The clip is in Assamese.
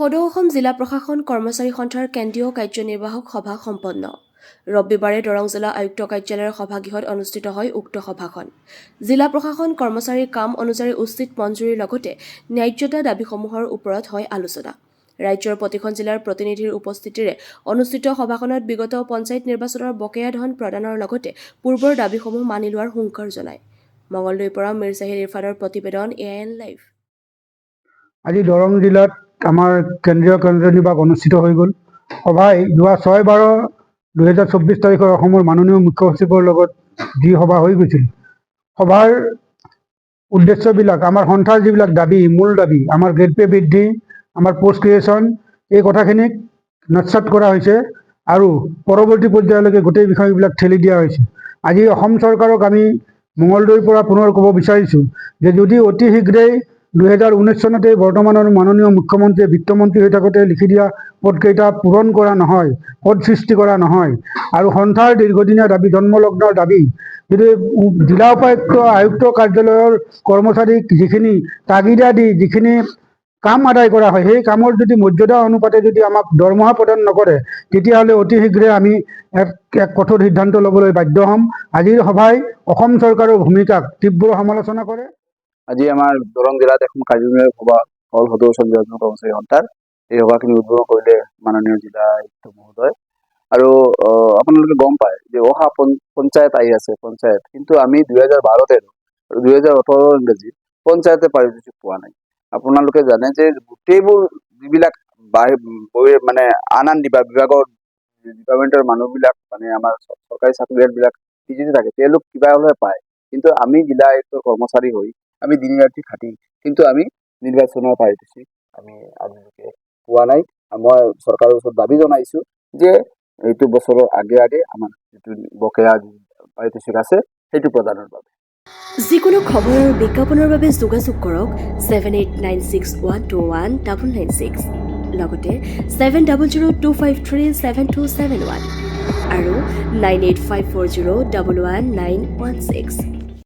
সদৌ অসম জিলা প্ৰশাসন কৰ্মচাৰী সন্থাৰ কেন্দ্ৰীয় কাৰ্যনিৰ্বাহক সভা সম্পন্ন। ৰবিবাৰে দৰং জিলা আয়ুক্ত কাৰ্যালয়ৰ সভাগৃহত অনুষ্ঠিত হয় উক্ত সভাখন। জিলা প্ৰশাসন কৰ্মচাৰীৰ কাম অনুযায়ী উচিত মঞ্জুৰিৰ লগতে ন্যায্যতা দাবীসমূহৰ ওপৰত হয় আলোচনা। ৰাজ্যৰ প্ৰতিখন জিলাৰ প্ৰতিনিধিৰ উপস্থিতিৰে অনুষ্ঠিত সভাখনত বিগত পঞ্চায়ত নিৰ্বাচনৰ বকেয়া ধন প্ৰদানৰ লগতে পূৰ্বৰ দাবীসমূহ মানি লোৱাৰ হুংকাৰ জনায়। মঙলদৈৰ পৰা মিৰ জাহিৰ ইৰফানৰ প্ৰতিবেদন AIN লাইভ। আজি দৰং জিলাত আমাৰ কেন্দ্ৰীয় কাৰ্যনিৰ্বাহক অনুষ্ঠিত হৈ গ'ল। সভাই যোৱা 6-12-2024 তাৰিখৰ অসমৰ মাননীয় মুখ্য সচিবৰ লগত যি সভা হৈ গৈছিল, সভাৰ উদ্দেশ্যবিলাক আমাৰ সন্থাৰ যিবিলাক দাবী, মূল দাবী, আমাৰ গ্ৰেড পে বৃদ্ধি, আমাৰ পোষ্ট ক্ৰিয়েশ্যন, এই কথাখিনিক নস্যাৎ কৰা হৈছে আৰু পৰৱৰ্তী পৰ্যায়লৈকে গোটেই বিষয়বিলাক ঠেলি দিয়া হৈছে। আজি অসম চৰকাৰক আমি মঙলদৈৰ পৰা পুনৰ ক'ব বিচাৰিছোঁ যে যদি অতি শীঘ্ৰেই 2019 চনতে বৰ্তমানৰ মাননীয় মুখ্যমন্ত্ৰীয়ে বিত্তমন্ত্ৰী হৈ থাকোঁতে লিখি দিয়া পদকেইটা পূৰণ কৰা নহয়, পদ সৃষ্টি কৰা নহয় আৰু সন্থাৰ দীৰ্ঘদিনীয়া দাবী, জন্মলগ্নৰ দাবী, যদি জিলা উপায়ুক্ত আয়ুক্ত কাৰ্যালয়ৰ কৰ্মচাৰীক যিখিনি তাগিদা দি যিখিনি কাম আদায় কৰা হয়, সেই কামৰ যদি মৰ্যাদা অনুপাতে যদি আমাক দৰমহা প্ৰদান নকৰে, তেতিয়াহ'লে অতি শীঘ্ৰে আমি এক কঠোৰ সিদ্ধান্ত ল'বলৈ বাধ্য হ'ম। আজিৰ সভাই অসম চৰকাৰৰ ভূমিকাক তীব্ৰ সমালোচনা কৰে। আজি আমাৰ দৰং জিলাত এখন কাৰ্যনিৰ্বাহক সভা হ'ল সদৌ অসম জিলা কৰ্মচাৰী সন্থাৰ। এই সভাখিনি উদ্বোধন কৰিলে মাননীয় জিলা আয়ুক্ত মহোদয়। আৰু আপোনালোকে গম পায় যে অহা পঞ্চায়ত আহি আছে, পঞ্চায়ত, কিন্তু আমি 2012 আৰু 2018 ইংৰাজী পঞ্চায়তে পাৰিতোষিক পোৱা নাই। আপোনালোকে জানে যে গোটেইবোৰ যিবিলাক মানে আন বিভাগৰ ডিপাৰ্টমেণ্টৰ মানুহবিলাক, মানে আমাৰ চৰকাৰী চাকৰিয়ালবিলাক যিখিনি থাকে, তেওঁলোক কিবা হ'লে পায়, কিন্তু আমি জিলা আয়ুক্তৰ কৰ্মচাৰী হৈ আমি দিন ৰাতি খাটি, কিন্তু আমি নিৰ্বাচনৰ পাৰিতোষিক আমি আজিলৈকে পোৱা নাই। মই চৰকাৰৰ ওচৰত দাবী জনাইছোঁ যে এইটো বছৰৰ আগে আমাৰ যিটো বকেয়া পাৰিতোষিক আছে সেইটো প্ৰদানৰ বাবে। যিকোনো খবৰ আৰু বিজ্ঞাপনৰ বাবে যোগাযোগ কৰক 7896121996 লগতে 7002537271 আৰু 9854011916।